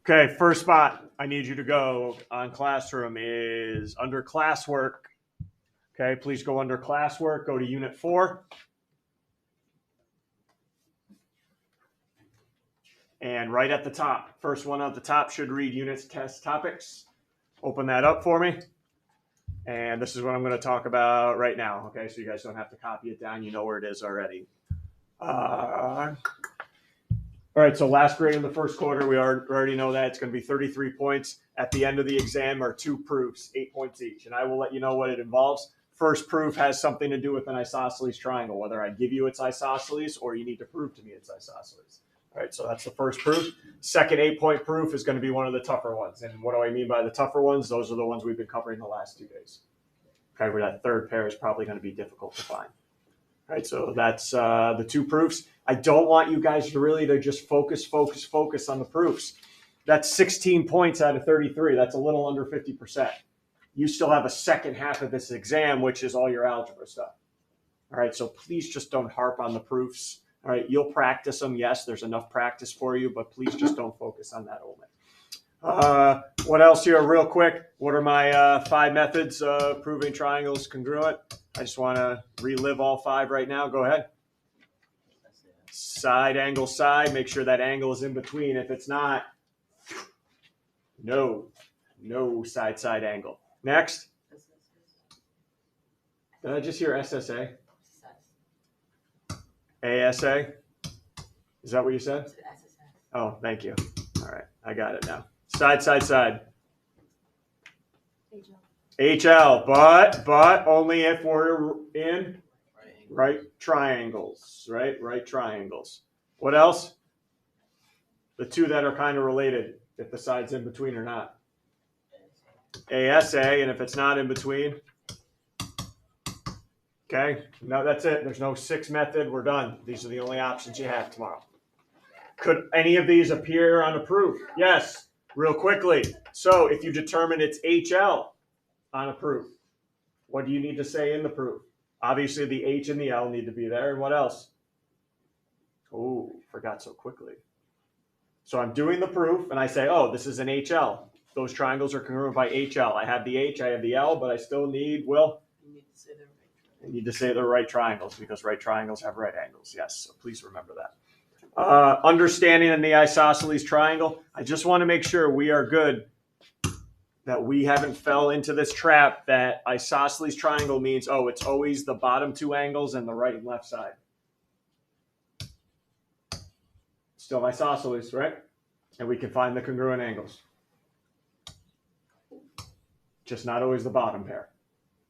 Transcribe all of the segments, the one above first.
Okay, first spot I need you to go on Classroom is under classwork. Okay, please go under classwork, go to Unit 4. And right at the top, first one at the top should read Units, Test, Topics. Open that up for me. And this is what I'm going to talk about right now. Okay, so you guys don't have to copy it down. You know where it is already. All right, so last grade in the first quarter, we already know that it's going to be 33 points. At the end of the exam are 2 proofs, 8 points each. And I will let you know what it involves. First proof has something to do with an isosceles triangle, whether I give you its isosceles or you need to prove to me its isosceles. All right, so that's the first proof. Second 8-point proof is going to be one of the tougher ones. And what do I mean by the tougher ones? Those are the ones we've been covering the last 2 days. Okay, where that third pair is probably going to be difficult to find. All right, so that's the 2 proofs. I don't want you guys to just focus on the proofs. That's 16 points out of 33. That's a little under 50%. You still have a second half of this exam, which is all your algebra stuff. All right, so please just don't harp on the proofs. All right, you'll practice them. Yes, there's enough practice for you, but please just don't focus on that only. What else here real quick? What are my 5 methods of proving triangles congruent? I just want to relive all 5 right now. Go ahead. Side, angle, side. Make sure that angle is in between. If it's not, no side, side angle. Next. Did I just hear SSA? ASA? Is that what you said? Oh, thank you. All right, I got it now. Side, side, side. HL, but only if we're in right triangles, right? Right triangles. What else? The 2 that are kind of related, if the side's in between or not. ASA, and if it's not in between. Okay, no, that's it. There's no 6 method. We're done. These are the only options you have tomorrow. Could any of these appear on a proof? Yes, real quickly. So if you determine it's HL on a proof, what do you need to say in the proof? Obviously, the H and the L need to be there. And what else? Oh, forgot so quickly. So I'm doing the proof, and I say, oh, this is an HL. Those triangles are congruent by HL. I have the H, I have the L, but I still need, Will? You need to say the right triangles because right triangles have right angles. Yes, so please remember that. Understanding in the isosceles triangle, I just want to make sure we are good, that we haven't fell into this trap that isosceles triangle means, oh, it's always the bottom 2 angles and the right and left side. Still isosceles, right? And we can find the congruent angles. Just not always the bottom pair.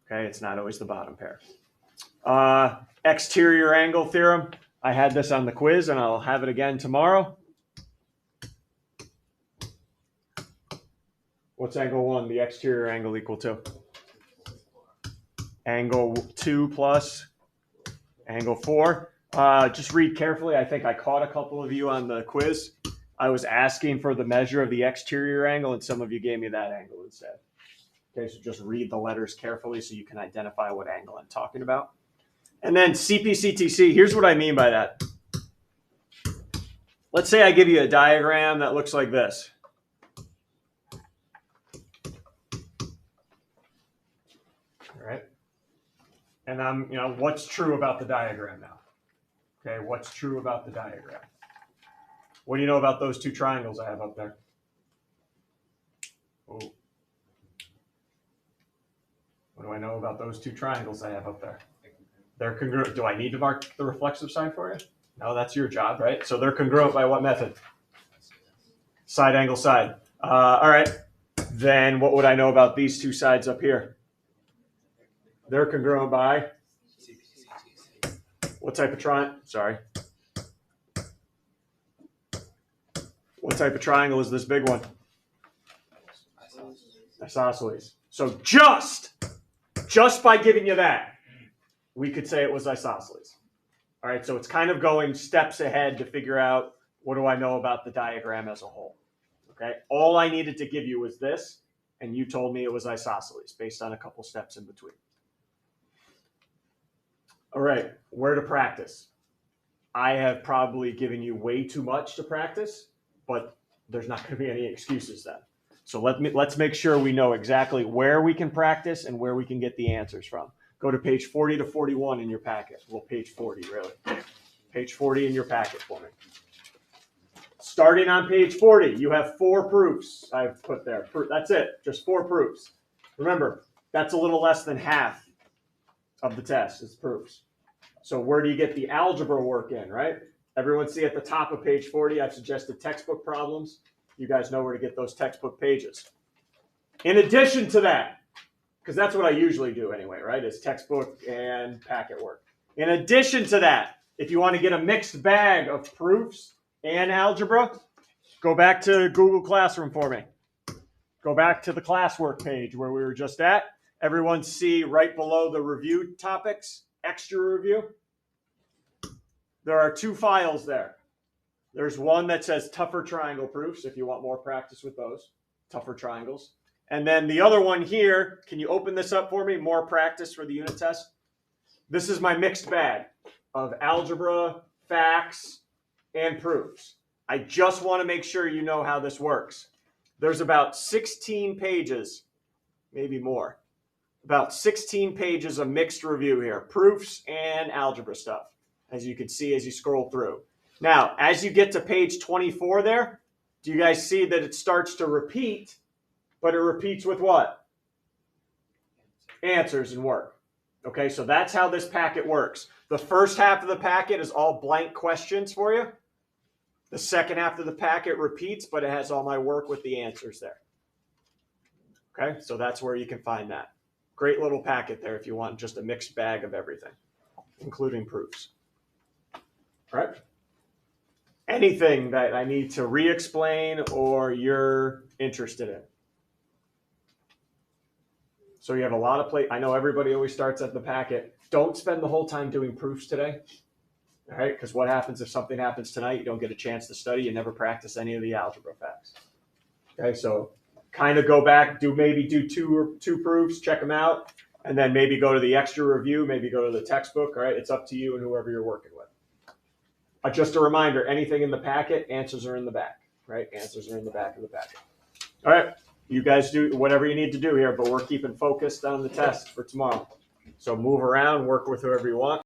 Okay, it's not always the bottom pair. Exterior angle theorem. I had this on the quiz, and I'll have it again tomorrow. What's angle 1, the exterior angle equal to? Angle 2 plus angle 4. Just read carefully. I think I caught a couple of you on the quiz. I was asking for the measure of the exterior angle, and some of you gave me that angle instead. Okay, so just read the letters carefully so you can identify what angle I'm talking about. And then CPCTC, here's what I mean by that. Let's say I give you a diagram that looks like this. All right. And what's true about the diagram now? Okay, what's true about the diagram? What do you know about those 2 triangles I have up there? Oh. What do I know about those 2 triangles I have up there? They're congruent. Do I need to mark the reflexive side for you? No, that's your job, right? So they're congruent by what method? Side, angle, side. All right. Then what would I know about these 2 sides up here? They're congruent by what type of triangle? Sorry. What type of triangle is this big one? Isosceles. So just by giving you that, we could say it was isosceles. All right, so it's kind of going steps ahead to figure out what do I know about the diagram as a whole. Okay, all I needed to give you was this, and you told me it was isosceles based on a couple steps in between. All right, where to practice? I have probably given you way too much to practice, but there's not going to be any excuses then. So let's make sure we know exactly where we can practice and where we can get the answers from. Go to page 40 to 41 in your packet. Well, page 40, really. Page 40 in your packet for me. Starting on page 40, you have 4 proofs I've put there. That's it, just 4 proofs. Remember, that's a little less than half of the test is proofs. So where do you get the algebra work in, right? Everyone see at the top of page 40, I've suggested textbook problems. You guys know where to get those textbook pages. In addition to that, because that's what I usually do anyway, right? Is textbook and packet work. In addition to that, if you want to get a mixed bag of proofs and algebra, go back to Google Classroom for me. Go back to the classwork page where we were just at. Everyone see right below the review topics, extra review. There are 2 files there. There's one that says tougher triangle proofs if you want more practice with those, tougher triangles. And then the other one here, can you open this up for me? More practice for the unit test. This is my mixed bag of algebra, facts, and proofs. I just want to make sure you know how this works. There's about 16 pages, maybe more, about 16 pages of mixed review here, proofs and algebra stuff, as you can see as you scroll through. Now, as you get to page 24 there, do you guys see that it starts to repeat, but it repeats with what? Answers and work. Okay, so that's how this packet works. The first half of the packet is all blank questions for you. The second half of the packet repeats, but it has all my work with the answers there. Okay, so that's where you can find that. Great little packet there if you want just a mixed bag of everything, including proofs. All right. Anything that I need to re-explain or you're interested in? So you have a lot of I know everybody always starts at the packet. Don't spend the whole time doing proofs today. All right, because what happens if something happens tonight, you don't get a chance to study, you never practice any of the algebra facts. Okay, so kind of go back, maybe do two proofs, check them out, and then maybe go to the extra review, maybe go to the textbook. All right, it's up to you and whoever you're working with. Just a reminder, anything in the packet, answers are in the back, right? Answers are in the back of the packet. All right, you guys do whatever you need to do here, but we're keeping focused on the test for tomorrow. So move around, work with whoever you want.